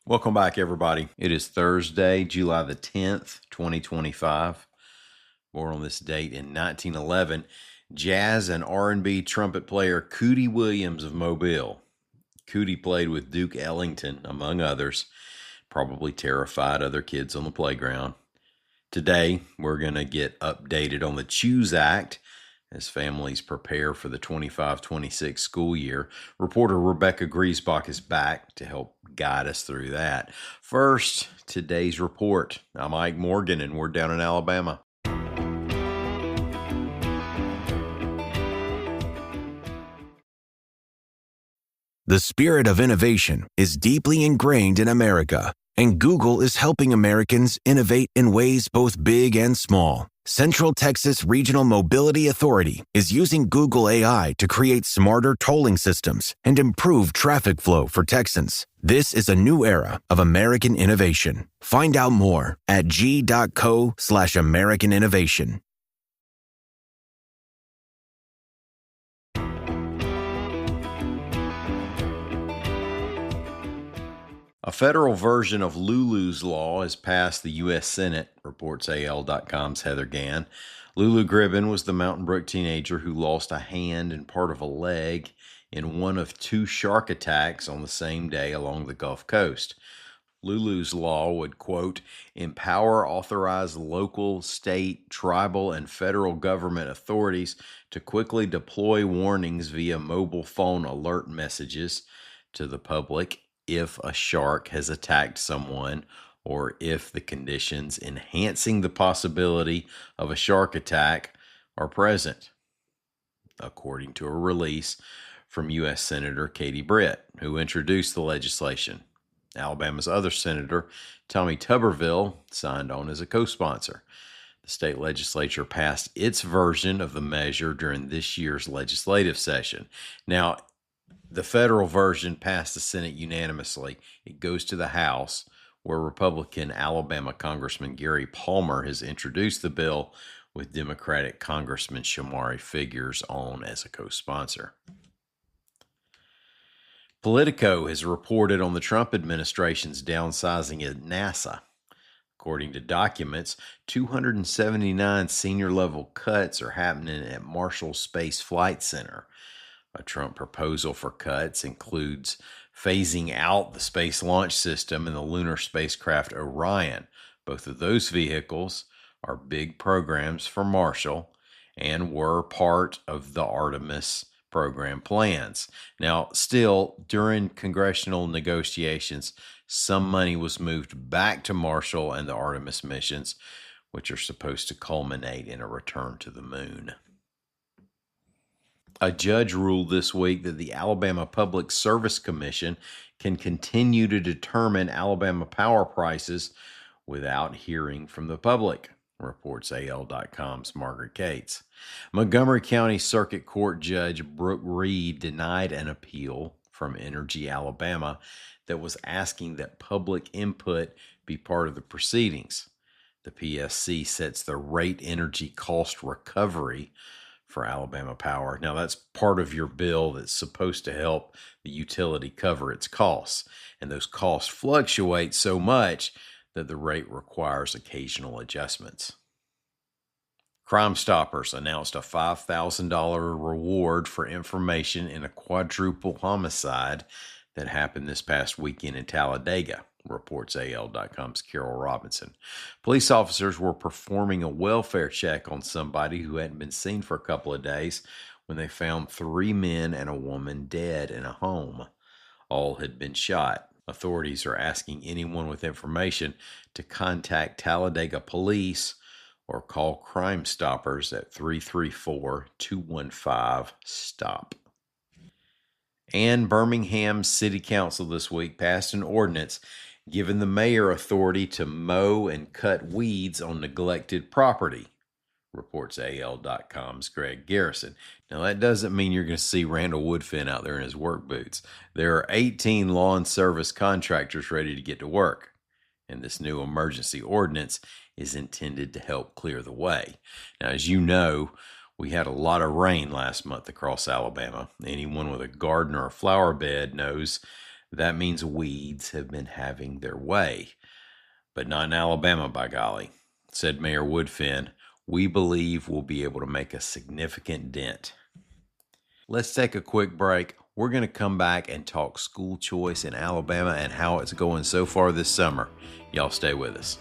Welcome back, everybody. It is Thursday, July the 10th, 2025. Born on this date in 1911, jazz and R&B trumpet player Cootie Williams of Mobile. Cootie played with Duke Ellington, among others, probably terrified other kids on the playground. Today, we're going to get updated on the CHOOSE Act as families prepare for the 25-26 school year. Reporter Rebecca Griesbach is back to help guide us through that. First, today's report. I'm Mike Morgan, and we're down in Alabama. The spirit of innovation is deeply ingrained in America, and Google is helping Americans innovate in ways both big and small. Central Texas Regional Mobility Authority is using Google AI to create smarter tolling systems and improve traffic flow for Texans. This is a new era of American innovation. Find out more at g.co/American Innovation. A federal version of Lulu's Law has passed the U.S. Senate, reports AL.com's Heather Gann. Lulu Gribben was the Mountain Brook teenager who lost a hand and part of a leg in one of two shark attacks on the same day along the Gulf Coast. Lulu's Law would, quote, empower authorized local, state, tribal, and federal government authorities to quickly deploy warnings via mobile phone alert messages to the public if a shark has attacked someone or if the conditions enhancing the possibility of a shark attack are present, according to a release from U.S. Senator Katie Britt, who introduced the legislation. Alabama's other senator, Tommy Tuberville, signed on as a co-sponsor. The state legislature passed its version of the measure during this year's legislative session. Now, the federal version passed the Senate unanimously. It goes to the House, where Republican Alabama Congressman Gary Palmer has introduced the bill with Democratic Congressman Shamari Figures on as a co-sponsor. Politico has reported on the Trump administration's downsizing at NASA. According to documents, 279 senior-level cuts are happening at Marshall Space Flight Center. A Trump proposal for cuts includes phasing out the Space Launch System and the lunar spacecraft Orion. Both of those vehicles are big programs for Marshall and were part of the Artemis program plans. Now, still, during congressional negotiations, some money was moved back to Marshall and the Artemis missions, which are supposed to culminate in a return to the moon. A judge ruled this week that the Alabama Public Service Commission can continue to determine Alabama power prices without hearing from the public, reports AL.com's Margaret Cates. Montgomery County Circuit Court Judge Brooke Reed denied an appeal from Energy Alabama that was asking that public input be part of the proceedings. The PSC sets the rate energy cost recovery for Alabama Power. Now, that's part of your bill that's supposed to help the utility cover its costs. And those costs fluctuate so much that the rate requires occasional adjustments. Crime Stoppers announced a $5,000 reward for information in a quadruple homicide that happened this past weekend in Talladega, reports AL.com's Carol Robinson. Police officers were performing a welfare check on somebody who hadn't been seen for a couple of days when they found 3 men and a woman dead in a home. All had been shot. Authorities are asking anyone with information to contact Talladega Police or call Crime Stoppers at 334-215-STOP. And Birmingham City Council this week passed an ordinance giving the mayor authority to mow and cut weeds on neglected property, reports AL.com's Greg Garrison. Now, that doesn't mean you're going to see Randall Woodfin out there in his work boots. There are 18 lawn service contractors ready to get to work, and this new emergency ordinance is intended to help clear the way. Now, as you know, we had a lot of rain last month across Alabama. Anyone with a garden or a flower bed knows That means weeds have been having their way. But not in Alabama, by golly, said Mayor Woodfin. We believe we'll be able to make a significant dent. Let's take a quick break. We're going to come back and talk school choice in Alabama and how it's going so far this summer. Y'all stay with us.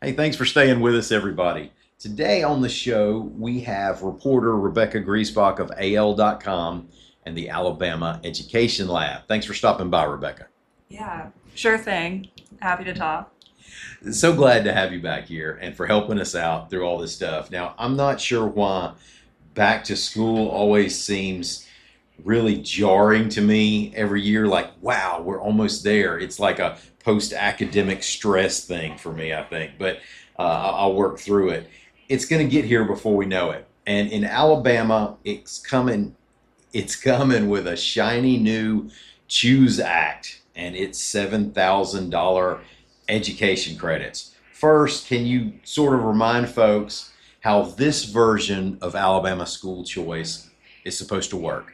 Hey, thanks for staying with us, everybody. Today on the show, we have reporter Rebecca Griesbach of AL.com and the Alabama Education Lab. Thanks for stopping by, Rebecca. Yeah, sure thing. Happy to talk. So glad to have you back here and for helping us out through all this stuff. Now, I'm not sure why back to school always seems really jarring to me every year. Like, wow, we're almost there. It's like a post-academic stress thing for me, I think. But I'll work through it. It's going to get here before we know it. And in Alabama, it's coming with a shiny new Choose Act, and it's $7,000 education credits. First, can you sort of remind folks how this version of Alabama school choice is supposed to work?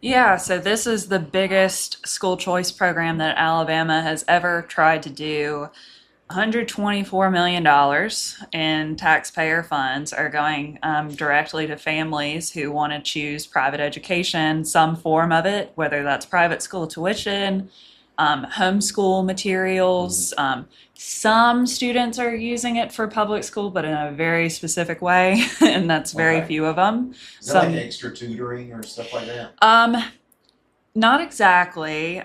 Yeah, so this is the biggest school choice program that Alabama has ever tried to do. $124 million in taxpayer funds are going directly to families who want to choose private education, some form of it, whether that's private school tuition, homeschool materials. Some students are using it for public school, but in a very specific way, and that's very few of them. Is that like extra tutoring or stuff like that? Not exactly.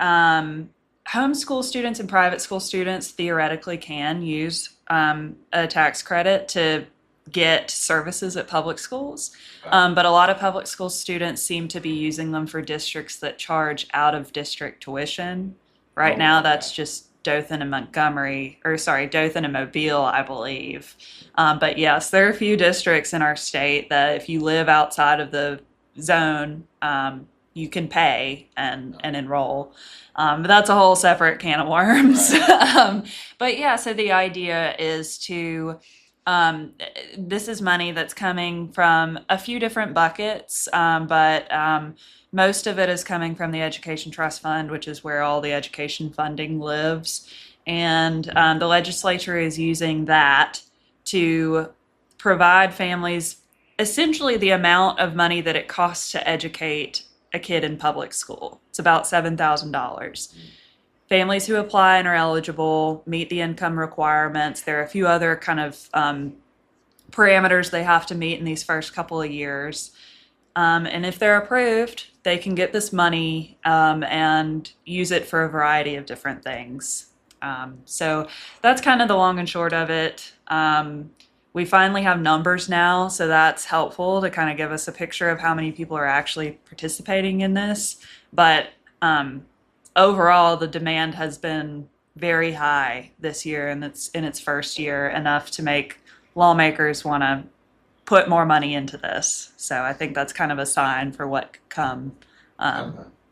Homeschool students and private school students theoretically can use a tax credit to get services at public schools. But a lot of public school students seem to be using them for districts that charge out of district tuition. Right now, that's just Dothan and Dothan and Mobile, I believe. But yes, there are a few districts in our state that if you live outside of the zone, you can pay and enroll. But that's a whole separate can of worms. Right. But yeah, so the idea is to, this is money that's coming from a few different buckets, but most of it is coming from the Education Trust Fund, which is where all the education funding lives. And the legislature is using that to provide families essentially the amount of money that it costs to educate a kid in public school. It's about $7,000. Families who apply and are eligible meet the income requirements. There are a few other kind of parameters they have to meet in these first couple of years. And if they're approved, they can get this money and use it for a variety of different things. So that's kind of the long and short of it. We finally have numbers now, so that's helpful to kind of give us a picture of how many people are actually participating in this. But overall, the demand has been very high this year, and it's in its first year, enough to make lawmakers want to put more money into this. So I think that's kind of a sign for what could come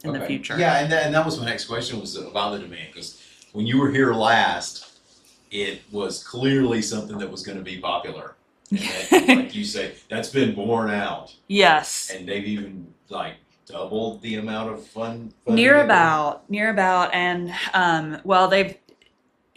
in the future. Yeah, and that was my next question, was about the demand, because when you were here last, it was clearly something that was going to be popular. And that, like you say, that's been borne out. Yes. And they've even like doubled the amount of funding. Near about, and well,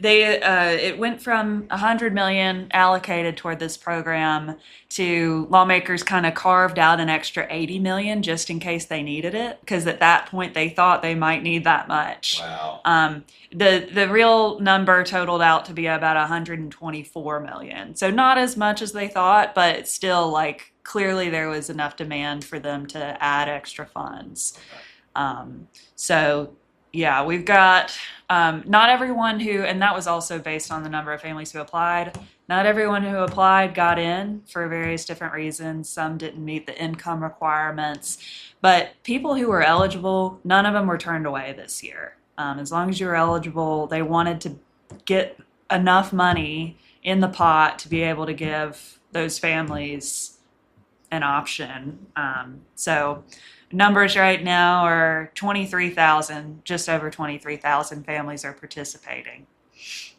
it went from 100 million allocated toward this program to lawmakers kind of carved out an extra 80 million just in case they needed it, because at that point they thought they might need that much. Wow. The real number totaled out to be about 124 million. So not as much as they thought, but it's still like clearly there was enough demand for them to add extra funds. So yeah, we've got not everyone who, and that was also based on the number of families who applied. Not everyone who applied got in for various different reasons. Some didn't meet the income requirements, but people who were eligible, none of them were turned away this year. As long as you were eligible, they wanted to get enough money in the pot to be able to give those families an option. So numbers right now are 23,000, just over 23,000 families are participating.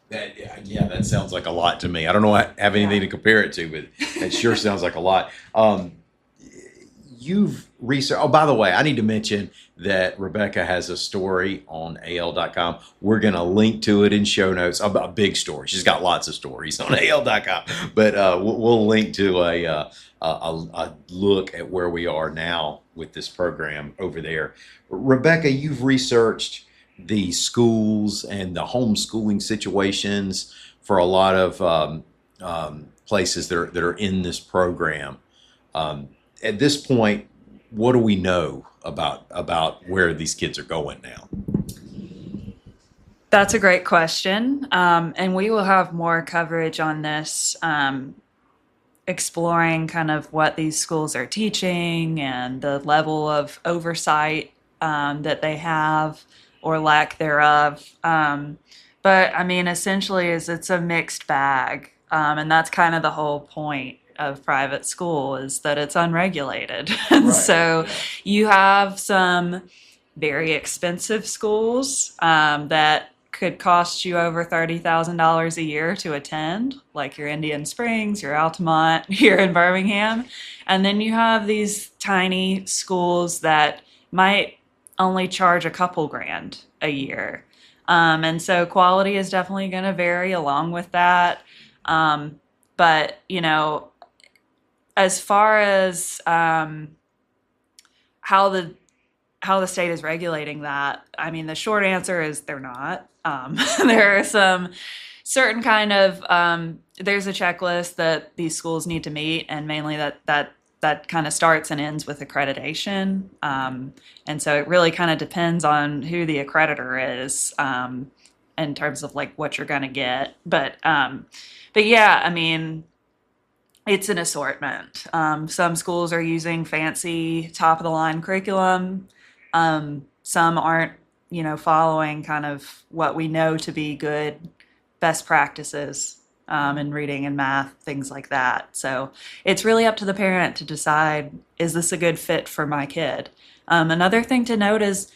That sounds like a lot to me. I don't know, have anything to compare it to, but it sure sounds like a lot. You've researched. Oh, by the way, I need to mention that Rebecca has a story on AL.com. We're going to link to it in show notes. A big story. She's got lots of stories on AL.com, but we'll link to a look at where we are now with this program over there. Rebecca, you've researched the schools and the homeschooling situations for a lot of places that are in this program. At this point, what do we know about where these kids are going now? That's a great question. And we will have more coverage on this, exploring kind of what these schools are teaching and the level of oversight that they have or lack thereof. But I mean, essentially, it's a mixed bag. And that's kind of the whole point of private school, is that it's unregulated. And Right. so you have some very expensive schools that could cost you over $30,000 a year to attend, like your Indian Springs, your Altamont here in Birmingham. And then you have these tiny schools that might only charge a couple grand a year. And so quality is definitely going to vary along with that. But, you know, as far as how the state is regulating that, I mean, the short answer is they're not. There are some certain kind of there's a checklist that these schools need to meet, and mainly that kind of starts and ends with accreditation. And so it really kind of depends on who the accreditor is in terms of like what you're going to get. But yeah, I mean, it's an assortment. Some schools are using fancy top of the line curriculum. Some aren't, you know, following kind of what we know to be good best practices in reading and math, things like that. So it's really up to the parent to decide, is this a good fit for my kid? Another thing to note is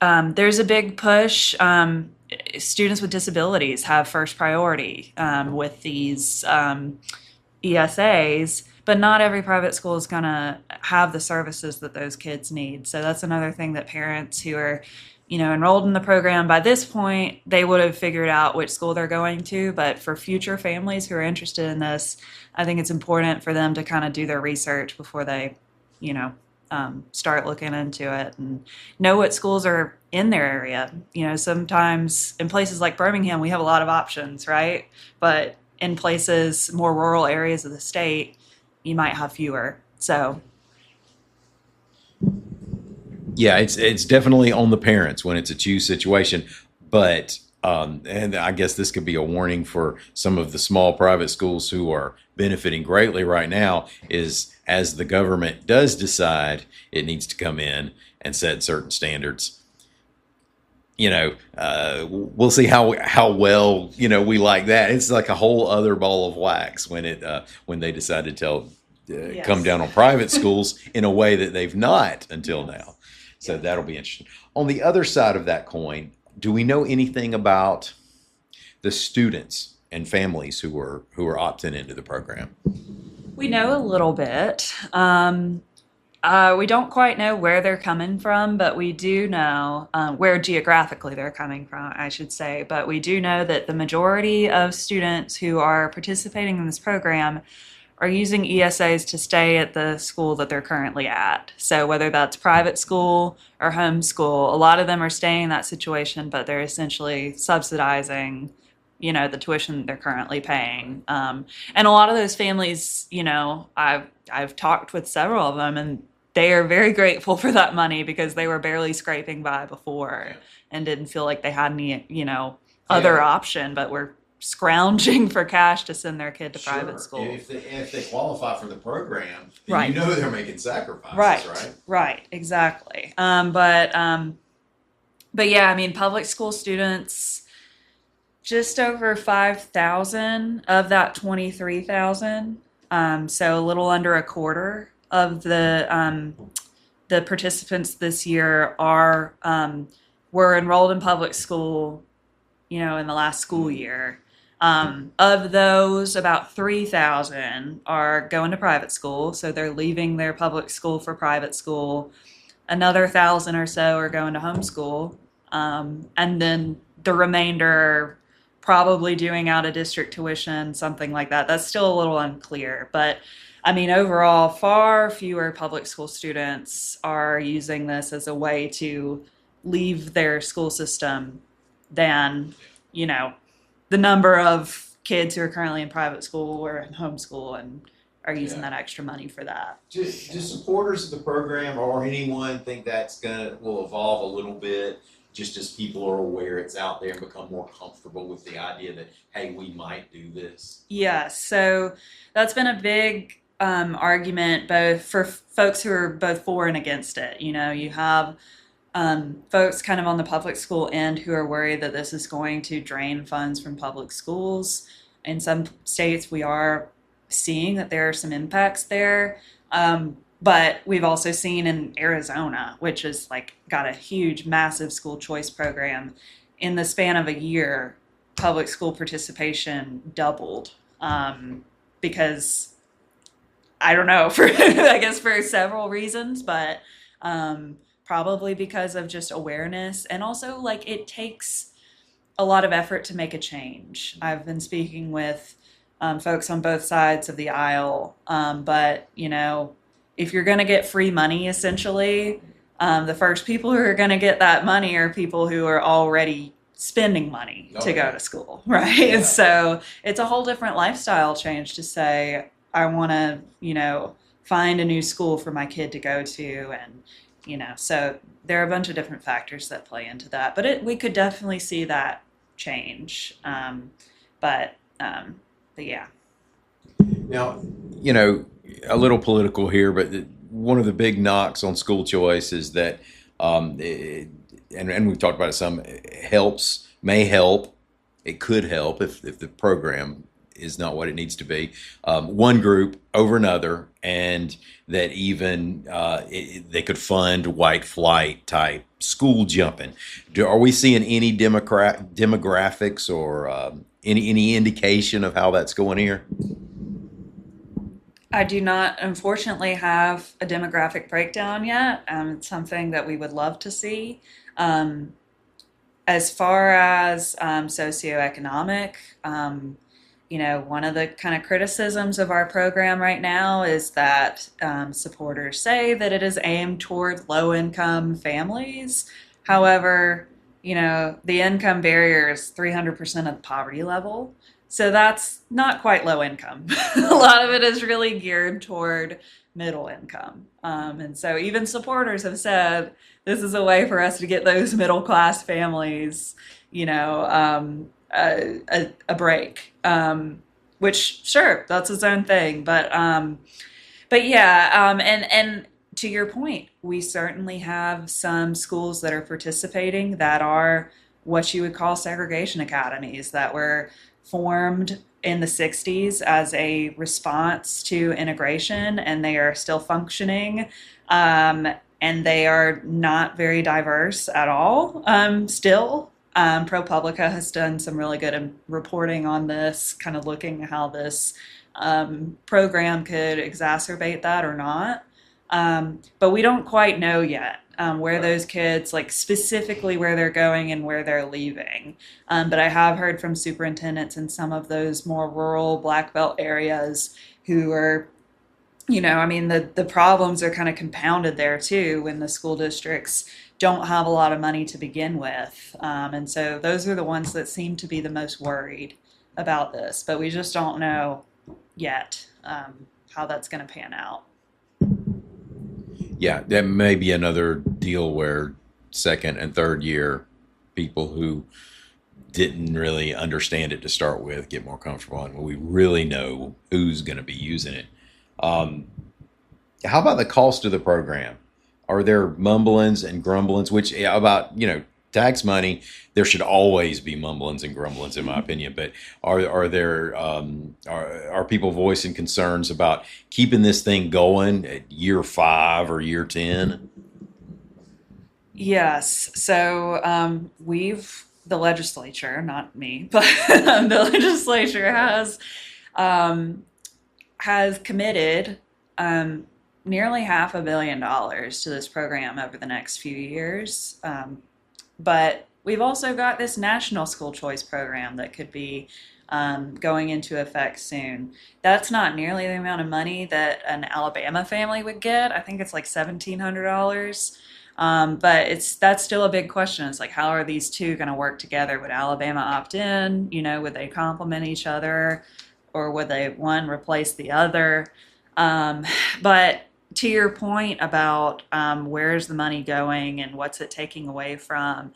there's a big push. Students with disabilities have first priority with these ESAs, but not every private school is going to have the services that those kids need. So that's another thing that parents who are, you know, enrolled in the program, by this point, they would have figured out which school they're going to. But for future families who are interested in this, I think it's important for them to kind of do their research before they, you know, start looking into it and know what schools are in their area. You know, sometimes in places like Birmingham, we have a lot of options, right? But in places, more rural areas of the state, you might have fewer. So Yeah, it's definitely on the parents when it's a choose situation, but and I guess this could be a warning for some of the small private schools who are benefiting greatly right now, is as the government does decide it needs to come in and set certain standards, you know, we'll see how well, you know, we like that. It's like a whole other ball of wax when they decide to come yes. down on private schools in a way that they've not until now. So that'll be interesting. On the other side of that coin, do we know anything about the students and families who are opting into the program? We know a little bit. We don't quite know where they're coming from, but we do know where geographically they're coming from, I should say. But we do know that the majority of students who are participating in this program are using ESAs to stay at the school that they're currently at. So whether that's private school or homeschool, a lot of them are staying in that situation, but they're essentially subsidizing, you know, the tuition that they're currently paying. And a lot of those families, you know, I've talked with several of them, and they are very grateful for that money because they were barely scraping by before and didn't feel like they had any, you know, other option, but were scrounging for cash to send their kid to private school. If they qualify for the program, then Right. you know they're making sacrifices, Right, exactly. But yeah, I mean, public school students, just over 5,000 of that 23,000. So a little under a quarter of the participants this year are were enrolled in public school, in the last school year. Of those, about 3,000 are going to private school, so they're leaving their public school for private school. Another 1,000 or so are going to homeschool, and then the remainder probably doing out of district tuition, something like that. That's still a little unclear, but I mean, overall, far fewer public school students are using this as a way to leave their school system than, the number of kids who are currently in private school or in homeschool and are using that extra money for that. Do supporters of the program or anyone think will evolve a little bit, just as people are aware it's out there and become more comfortable with the idea that, hey, we might do this? Yeah, so that's been a big argument both for folks who are both for and against it. You have folks kind of on the public school end who are worried that this is going to drain funds from public schools. In some states, we are seeing that there are some impacts there. But we've also seen in Arizona, which is got a huge, massive school choice program, in the span of a year, public school participation doubled, because I don't know, I guess for several reasons, but probably because of just awareness, and also it takes a lot of effort to make a change. I've been speaking with folks on both sides of the aisle, but if you're going to get free money, essentially, the first people who are going to get that money are people who are already spending money to go to school, right? Yeah. And so it's a whole different lifestyle change to say, I want to, find a new school for my kid to go to. And, so there are a bunch of different factors that play into that, but we could definitely see that change. But yeah. Now, a little political here, but one of the big knocks on school choice is that, and we've talked about it some, may help. It could help if the program is not what it needs to be, one group over another, and that even they could fund white flight type school jumping. Are we seeing any demographics or any indication of how that's going here? I do not, unfortunately, have a demographic breakdown yet. It's something that we would love to see. As far as socioeconomic, one of the kind of criticisms of our program right now is that supporters say that it is aimed toward low-income families. However, the income barrier is 300% of the poverty level. So that's not quite low income. A lot of it is really geared toward middle income. And so even supporters have said, this is a way for us to get those middle class families, a break, which sure, that's its own thing. But yeah, and to your point, we certainly have some schools that are participating that are what you would call segregation academies that were formed in the 60s as a response to integration, and they are still functioning, and they are not very diverse at all still. ProPublica has done some really good reporting on this, kind of looking at how this program could exacerbate that or not. But we don't quite know yet where those kids, specifically where they're going and where they're leaving. But I have heard from superintendents in some of those more rural Black Belt areas who are, the problems are kind of compounded there too when the school districts don't have a lot of money to begin with. And so those are the ones that seem to be the most worried about this. But we just don't know yet how that's going to pan out. Yeah, that may be another deal where second and third year people who didn't really understand it to start with get more comfortable, and we really know who's going to be using it. How about the cost of the program? Are there mumblings and grumblings, about tax money, there should always be mumblings and grumblings, in my opinion. But are there are people voicing concerns about keeping this thing going at year 5 or year 10? Yes. So the legislature, not me, but the legislature um, has committed nearly $500 million to this program over the next few years. But we've also got this national school choice program that could be going into effect soon. That's not nearly the amount of money that an Alabama family would get. I think it's like $1,700. But that's still a big question. It's like, how are these two going to work together? Would Alabama opt in? Would they complement each other, or would they one replace the other? But to your point about where's the money going and what's it taking away from,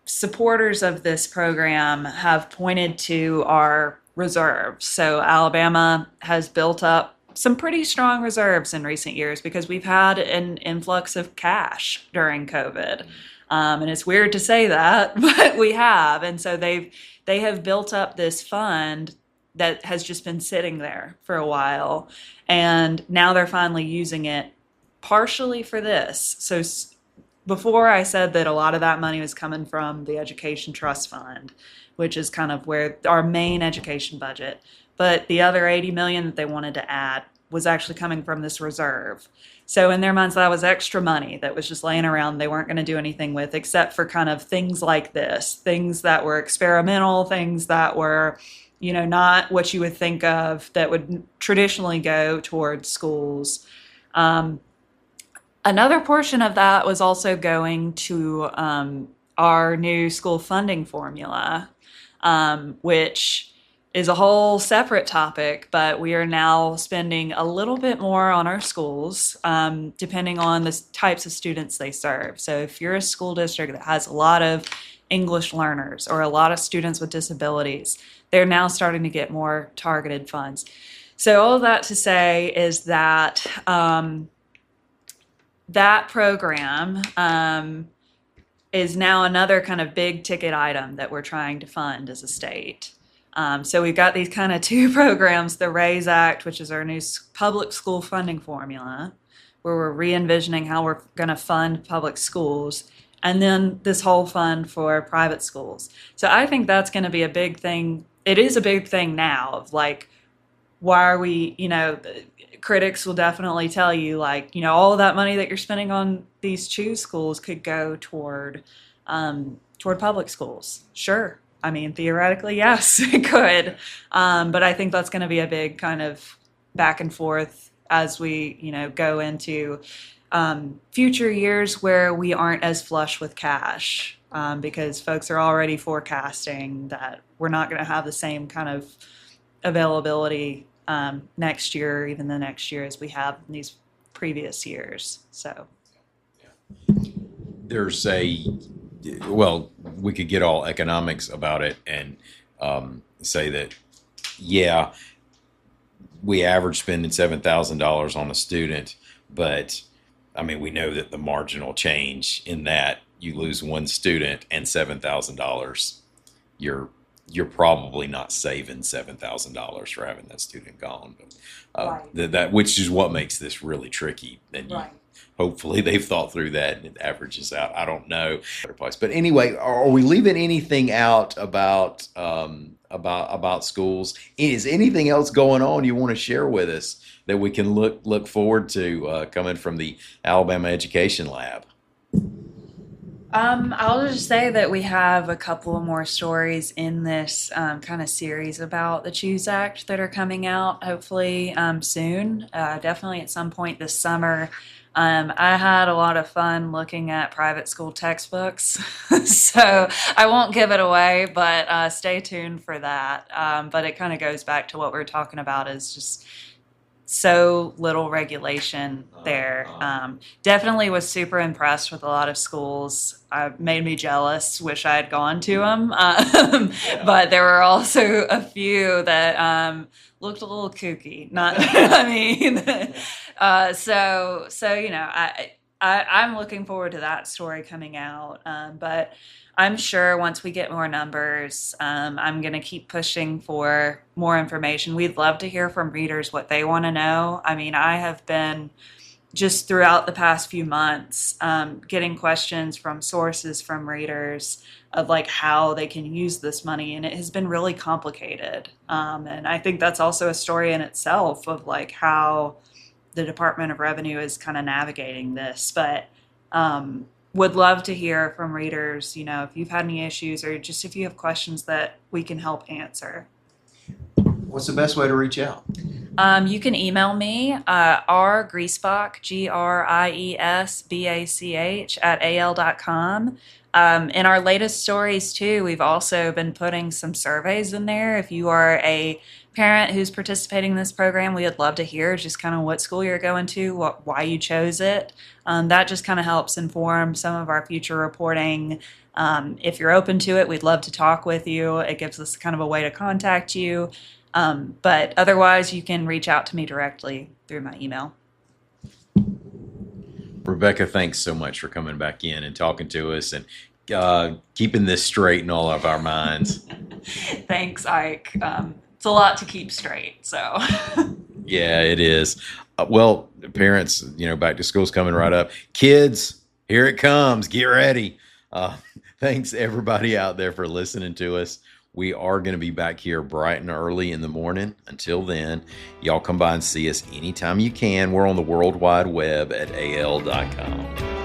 supporters of this program have pointed to our reserves. So Alabama has built up some pretty strong reserves in recent years because we've had an influx of cash during COVID. And it's weird to say that, but we have. And so they have built up this fund that has just been sitting there for a while. And now they're finally using it partially for this. So before I said that a lot of that money was coming from the Education Trust Fund, which is kind of where our main education budget. But the other 80 million that they wanted to add was actually coming from this reserve. So in their minds, that was extra money that was just laying around. They weren't going to do anything with, except for kind of things like this, things that were experimental, things that were, not what you would think of that would traditionally go towards schools. Another portion of that was also going to our new school funding formula, which is a whole separate topic, but we are now spending a little bit more on our schools, depending on the types of students they serve. So if you're a school district that has a lot of English learners or a lot of students with disabilities, they're now starting to get more targeted funds. So all of that to say is that that program is now another kind of big ticket item that we're trying to fund as a state. So we've got these kind of two programs, the RAISE Act, which is our new public school funding formula, where we're re-envisioning how we're going to fund public schools, and then this whole fund for private schools. So I think that's going to be a big thing. It is a big thing now of like, why are we, critics will definitely tell you like, all of that money that you're spending on these choose schools could go toward public schools. Sure. I mean, theoretically, yes, it could. But I think that's going to be a big kind of back and forth as we, go into future years where we aren't as flush with cash, because folks are already forecasting that we're not going to have the same kind of availability next year, or even the next year, as we have in these previous years. So There's well, we could get all economics about it and say that, yeah, we average spending $7,000 on a student, but I mean, we know that the marginal change in that, you lose one student and $7,000, you're probably not saving $7,000 for having that student gone. But right. that which is what makes this really tricky. And Right. hopefully they've thought through that and it averages out. I don't know. But anyway, are we leaving anything out about schools? Is anything else going on you want to share with us that we can look forward to coming from the Alabama Education Lab? I'll just say that we have a couple of more stories in this kind of series about the Choose Act that are coming out hopefully soon, definitely at some point this summer. I had a lot of fun looking at private school textbooks, so I won't give it away, but stay tuned for that. But it kind of goes back to what we were talking about, is just so little regulation there. Definitely was super impressed with a lot of schools. Made me jealous, wish I had gone to them. But there were also a few that looked a little kooky. Not, I mean, so I'm looking forward to that story coming out. But I'm sure once we get more numbers, I'm going to keep pushing for more information. We'd love to hear from readers what they want to know. I mean, I have been just throughout the past few months getting questions from sources, from readers of like how they can use this money. And it has been really complicated. And I think that's also a story in itself of like how the Department of Revenue is kind of navigating this. But would love to hear from readers, you know, if you've had any issues or just if you have questions that we can help answer. What's the best way to reach out? You can email me, rgriesbach, GRIESBACH @AL.com. In our latest stories too, we've also been putting some surveys in there. If you are a parent who's participating in this program, we would love to hear just kind of what school you're going to, why you chose it. That just kind of helps inform some of our future reporting. If you're open to it, we'd love to talk with you. It gives us kind of a way to contact you. But otherwise, you can reach out to me directly through my email. Rebecca, thanks so much for coming back in and talking to us and keeping this straight in all of our minds. Thanks, Ike. It's a lot to keep straight, so. Yeah, it is. Well, parents, you know, back to school's coming right up. Kids, here it comes. Get ready. Thanks everybody out there for listening to us. We are going to be back here bright and early in the morning. Until then, y'all come by and see us anytime you can. We're on the World Wide Web at al.com.